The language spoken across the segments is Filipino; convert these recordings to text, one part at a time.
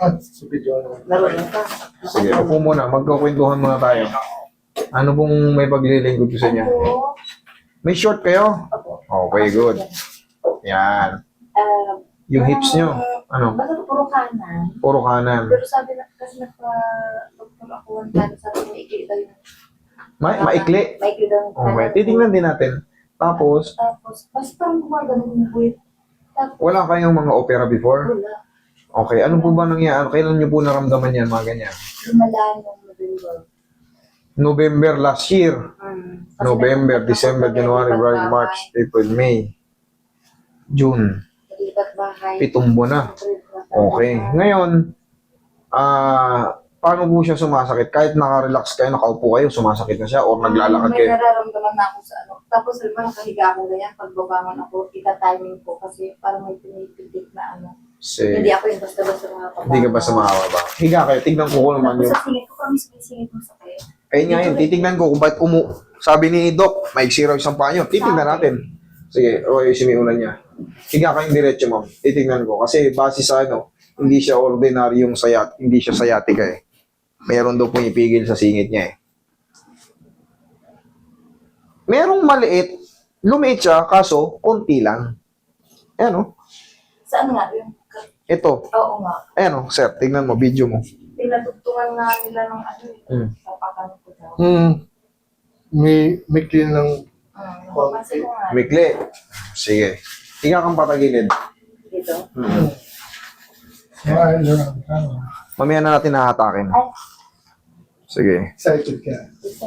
Sa video na. Laro na pa. Sige, upo muna. Magkakwentuhan muna tayo. Ano pong may paglilingkod ko sa inyo? Ako, May short kayo? ako. Okay, good. Yan. Yung hips nyo, ano? Basta puro kanan. Puro kanan. Pero sabi na, kasi nagpa-doktor ako one time, sabi na maikli daw yung... Maikli. Maikli daw yung Okay, kanan. titingnan din natin. Tapos, Basta parang gumagano yung buwit. Tapos, wala kayong mga opera before? wala. Okay, ano po ba nangyari? Kailan nyo po naramdaman yan, mga ganyan? Lumala yung November. November last year. Kasi November, nagpunta December, ako January, sa February, bahay. March, April, May, June. Nalipat bahay. 7 buwan na. Okay. Ngayon, paano po siya sumasakit? Kahit naka-relax kayo, nakaupo kayo, sumasakit na siya or naglalakad May kayo? nararamdaman na ako sa ano. Tapos, diba, nakahiga ako ganyan. Pagbabangon ako, ita-timing ko kasi parang may pinipitik na ano. Hindi ako yung basta-basta mga pababa. Hindi ka ba sa ba? Higa kayo, tignan ko kung naman Tapos yung... sa singit ko, kami singit mo sa kayo. Ayun nga yun, titignan ko kung ba't Sabi ni Doc, maiksi raw isang paa nyo. Titignan natin. Sige, ayusin yung unan niya. Higa kayong diretso, ma'am. Titignan ko. Kasi base sa ano, hindi siya ordinaryong hindi siya sciatica eh. Meron daw pumipigil sa singit niya eh. Merong maliit, lumiit siya, kaso, konti lang. Ayan o. Saan nga yun? Ito. Oo nga. Ayan o, sir. Tignan mo, video mo. Pinatugtungan nga nila ng ano sa pakan ko daw. May clean ng Napansin ko nga. Mikli. Sige. Higa kang patagilid. Dito. Mamaya na natin nahatakin. Ay, Sige. Excited ka.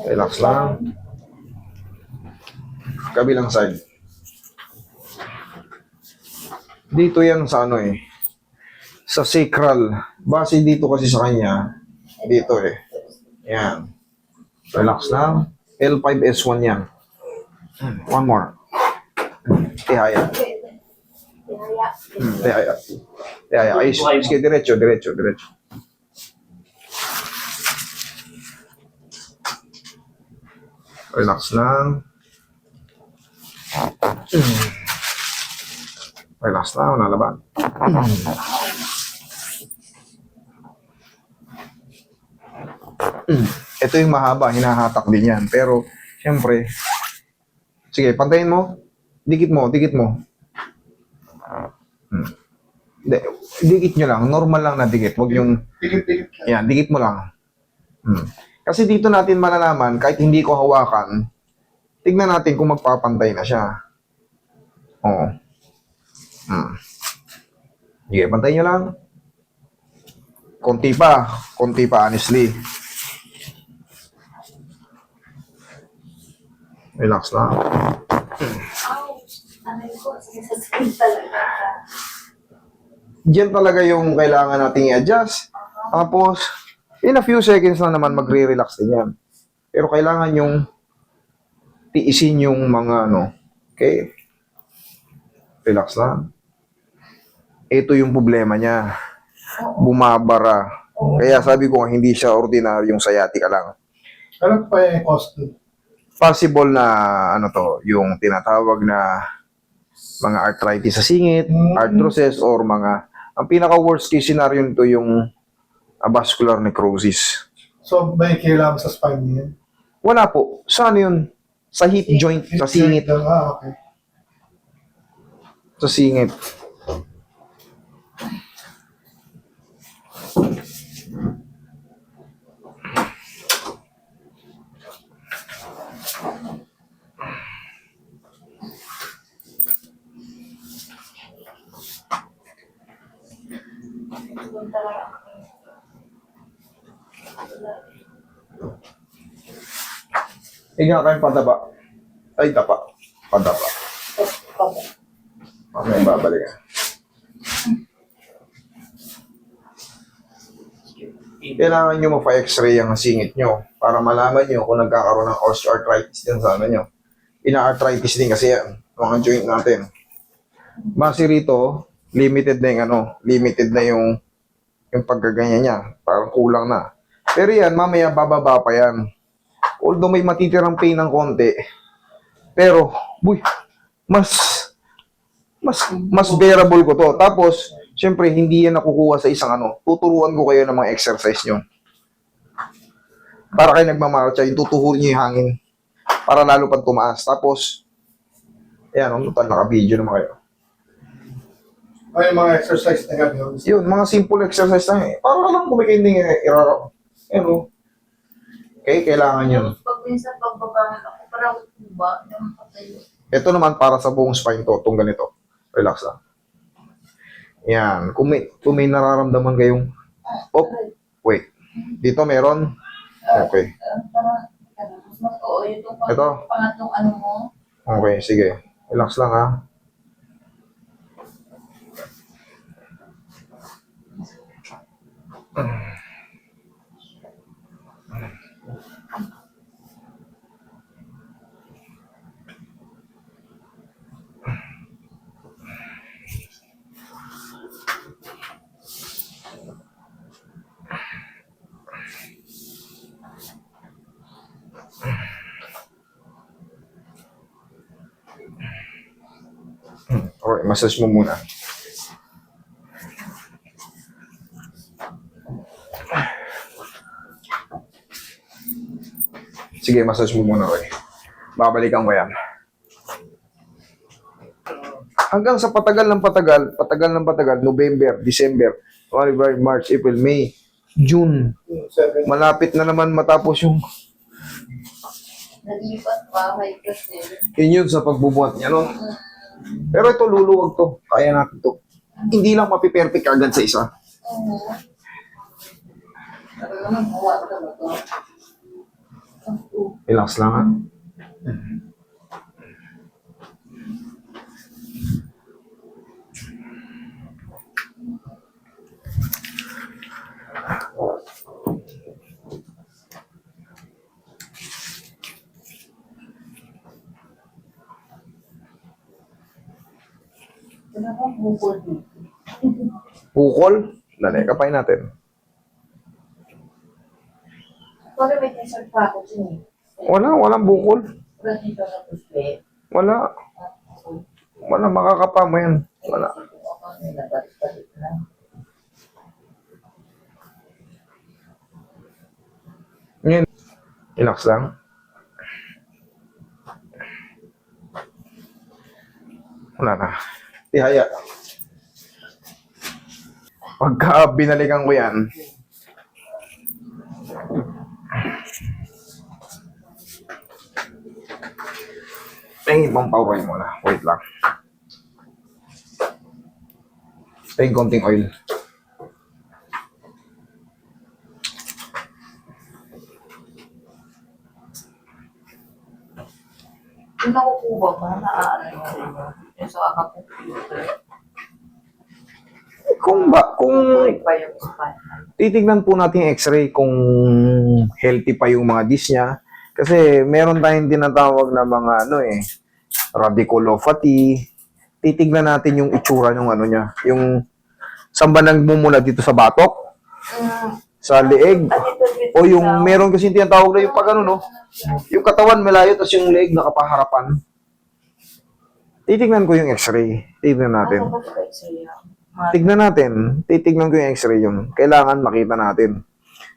Relax lang. Kabilang side. Dito yan sa ano eh. Sa sacral. Base dito kasi sa kanya. Dito eh. Yan. Relax lang. L5S1 yan. One more. Tihaya. Tinaya. Tihaya. Tihaya. Ay, sige, diretso. Relax lang. Relax lang, nalaban. Ito yung mahaba, hinahatak din yan. Pero, syempre, sige, pantayin mo. Dikit mo. Hindi, dikit nyo lang. Normal lang na dikit. Huwag yung, Pilit-pilit ka. yan, dikit mo lang. Kasi dito natin malalaman, kahit hindi ko hawakan, tignan natin kung magpapantay na siya. Oo. Sige, pantay nyo lang. Konti pa, honestly. Relax lang. Ouch! Ano ko? Sige, sa skin talaga. Diyan talaga yung kailangan nating i-adjust. Tapos, in a few seconds lang naman magre-relax din yan. Pero kailangan yung tiisin yung mga ano. Okay? Relax lang. Ito yung problema niya. Bumabara. Kaya sabi ko hindi siya ordinaryong sciatica lang. Ano pa yung cost? Possible na ano to, yung tinatawag na mga arthritis sa singit, arthrosis, or mga, ang pinaka-worst case scenario nito yung vascular necrosis. So, may kailangan sa spine niya? Wala po. Saan yun? Sa hip joint, sa singit. Okay. Sa singit. Doon talaga ako. Higa kayong padaba. Ay, tapa. Padaba. Mamaya babalik ka. Kailangan nyo ma-x-ray ang singit nyo para malaman nyo kung nagkakaroon ng osteoarthritis din sa ano nyo. Ina-arthritis din kasi yan, mga joint natin. Base rito, limited na yung pagkaganyan niya. Parang kulang na. Pero yan, mamaya bababa pa yan. Although may matitirang pain ng konti, pero, mas bearable ko to. Tapos, Siyempre, hindi yan nakukuha sa isang ano. Tuturuan ko kayo ng mga exercise nyo. Para kayo nagmamarcha, yung tutuhurin nyo yung hangin. Para lalo pang tumaas. Tapos, ayan, total, naka-video naman kayo. Ay, yung mga exercise na gano'n. Yun, mga simple exercise lang eh. Para lang kumikinding irarap. Ayan o. Okay, kailangan yun. Tapos pag minsan pagbabangon ako, parang ba, yung patayo. Ito naman para sa buong spine to, itong ganito. Relax lang. Yan. Kung may nararamdaman kayong, oh, wait. Dito meron. Okay. Parang, mas oo, itong Ito. pangatlong ano mo. Okay, sige. Relax lang ha. Okay, massage mo muna. Sige, massage mo muna, Roy. Babalikan ko yan. Hanggang sa patagal ng patagal, November, December, January, March, April, May, June. 7. Malapit na naman matapos yung Nalipat pa, may kasi. yun sa pagbubuhat niya, no? Pero ito, luluwag to. Kaya natin to. Hindi lang mapiperfect agad sa isa. Oo. Pero naman, buwa ka ba ito? Relax lang, ha? Ano bang bukol dito? Bukol. Dali, kapain natin. Parang may t-shirt pa ako dyan eh. Walang bukol. Wala dito na puspe. Wala. Wala, makakapa mo yan. Wala. Nilabas-balik na. Ngayon, relax lang. Wala na. Tihaya. Pagka binalikan ko yan, ay, pampaway mo na. Wait lang. Ay, konting oil. Yung nakukuha ba, naaano yung sa computer. Kung Correct pa yung span. titignan po natin yung x-ray kung healthy pa yung mga disc niya. Kasi meron tayong tinatawag na mga radiculopathy. Titignan natin yung itsura ng ano niya. Yung saan ba nagmumula dito sa batok? Sa leeg? O yung meron kasi tinatawag na yung pag no? Yung katawan malayo tapos yung leeg nakapaharapan. Titignan ko yung x-ray. Titignan natin. Ano ba ito x-ray yan? Tignan natin. Titignan ko yung x-ray yun. Kailangan makita natin.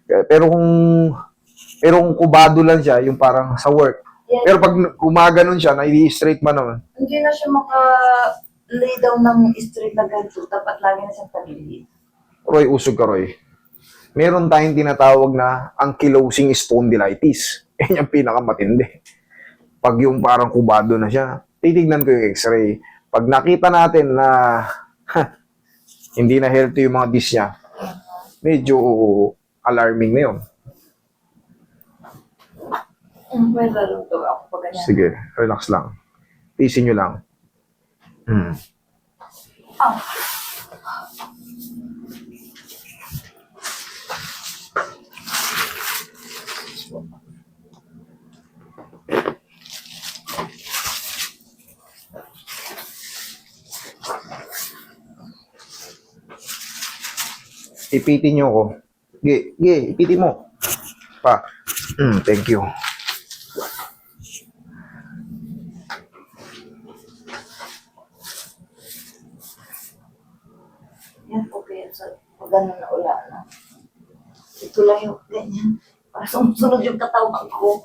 Pero kung kubado lang siya, yung parang sa work. Yan. Pero pag gumaganon siya, na-straight man naman. Hindi na siya maka-lay down ng straight na ganito. Dapat lagi na siyang tagilid. Roy, usog ka, Roy. Meron tayong tinatawag na ankylosing spondylitis. Yan yung pinakamatindi. Pag yung parang kubado na siya, titignan ko yung x-ray. Pag nakita natin na hindi na healthy yung mga disc niya, medyo alarming na yun. Pwede rin to ako pag ganyan. Sige, relax lang. Tiisin nyo lang. Ah, Ipitin nyo ko. Ipitin mo. Pa. Thank you. ganun na wala na. Ito lang yung ganyan. Para sumusunod yung katawan ko.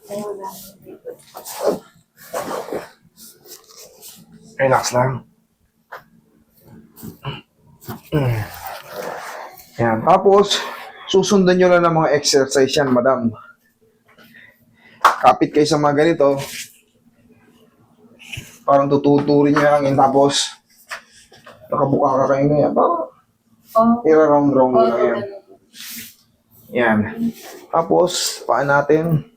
Ay, wala na dito. Relax lang. Yan. Tapos, susundan nyo lang ng mga exercise yan, madam. Kapit kayo sa mga ganito. Parang tututurin nyo yung hangin. Tapos, nakabuka ka kayo ngayon. Parang, Oh, ira-round-round nyo lang yan. ganun. Yan. Tapos, paan natin.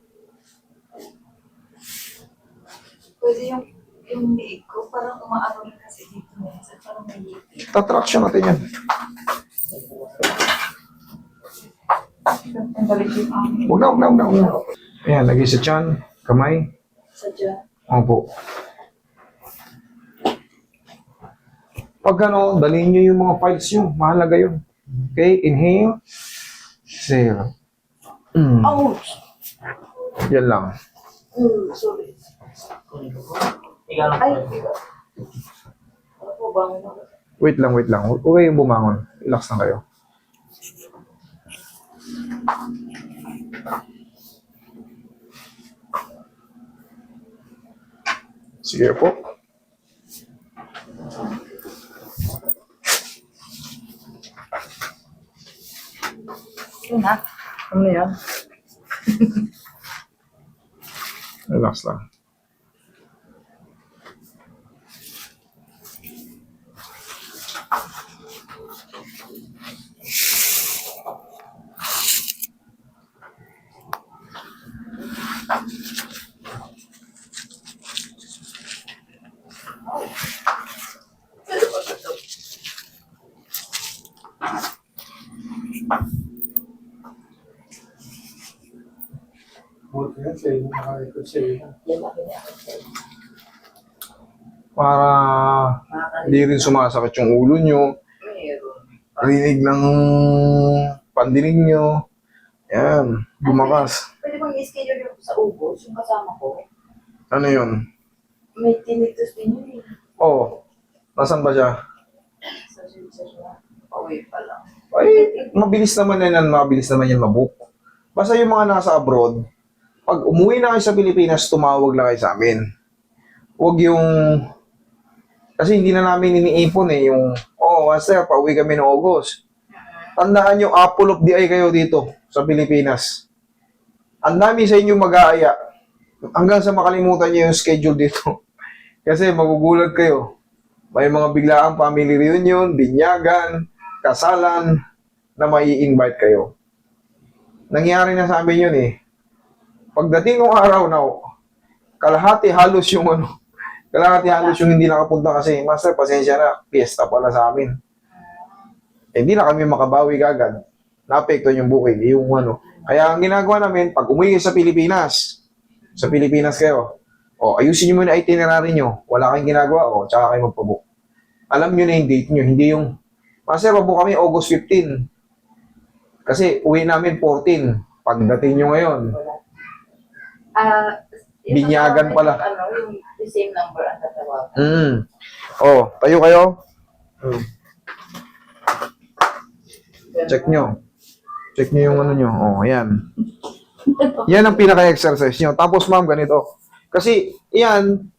Pwede yung liig ko, parang umaano rin kasi dito minsan, parang may liig. Tatraction natin yan. Ang balik yung amin. Huwag na. Ayan, lagi sa tiyan, kamay. Sadya. Opo. Pag ano, dalhin nyo yung mga files nyo. Mahalaga yun. Okay, inhale. Exhale. Ouch! Yan lang. Sorry. Ay, ano po ba? Wait lang. Huwag kayong bumangon. Relax lang kayo. Sige po. Yun na. Ano yan? Relax lang. Buti yan, sa'yo, nakarecord sa'yo. Yan laki niya. Para hindi rin sumasakit yung ulo nyo. Meron. Rinig ng pandinig nyo. Yan. Bumakas. Pwede bang i-schedule yung sa ubos, yung kasama ko? Ano yun? May tinnitus din yun eh. Oh. Nasaan ba siya? Sa siya. Pauwi pa lang. Ay, mabilis naman yan mabook. Basta yung mga nasa abroad, pag umuwi na kayo sa Pilipinas, tumawag lang kayo sa amin. Huwag yung... Kasi hindi na namin iniipon yung... Oh, master, pauwi kami ng August. Tandaan nyo, apple of the eye kayo dito sa Pilipinas. Ang dami sa inyo mag-aaya. Hanggang sa makalimutan nyo yung schedule dito. Kasi magugulat kayo. May mga biglaang family reunion, binyagan, kasalan, na mai-invite kayo. Nangyari na sa amin yun eh. Pagdating ng araw na kalahati halos yung hindi nakapunta kasi, master, pasensya na, fiesta pala sa amin. Hindi na kami makabawi kagad. Naapektuhan yung booking, yung ano. Kaya ang ginagawa namin, pag umuwi sa Pilipinas kayo, ayusin nyo muna itinerary nyo. Wala kayong ginagawa, tsaka kayo magpabook. Alam nyo na yung date nyo, hindi yung, master, pabook kami August 15. Kasi uwi namin 14. Pagdating nyo ngayon, binyagan pala. Yung the same number ang tatawagan. Tayo kayo. Check nyo yung ano nyo. Yan. Yan ang pinaka-exercise nyo. Tapos ma'am, ganito. Kasi, yan,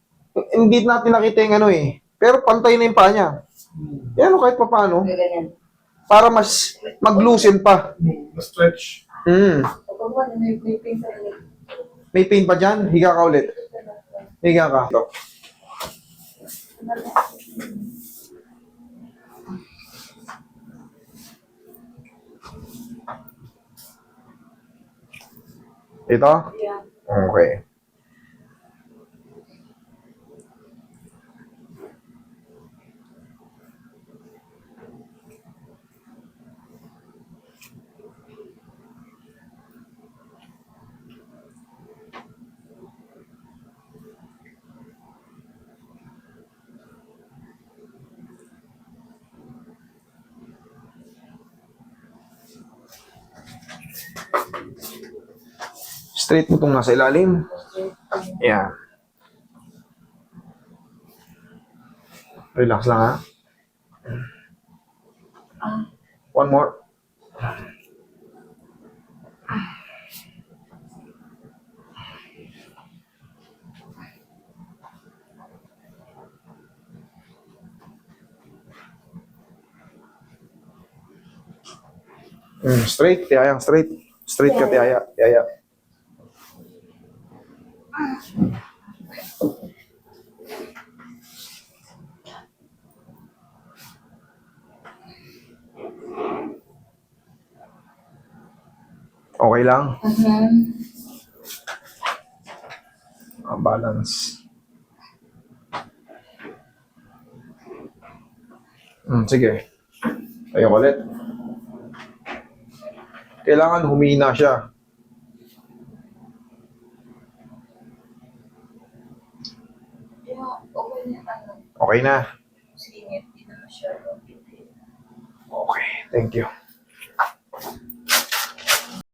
hindi natin nakita yung ano eh. Pero pantay na yung paa niya. Yan, kahit pa paano. Ganyan. Para mas mag-loosen pa. Stretch. Kapag wala, may pain sa ulit. May pain pa dyan? Higa ka ulit. Higa ka. Ito? Yeah. Okay. Straight mo itong nasa ilalim. Yan. Relax lang ha. One more. Straight, tiyayang straight. Straight ka, tiyaya. Tiyaya. Okay lang. Balance. Sige. Tayo ulit. Kailangan humina siya. Okay na. Singit, hindi na masyado. Okay, thank you.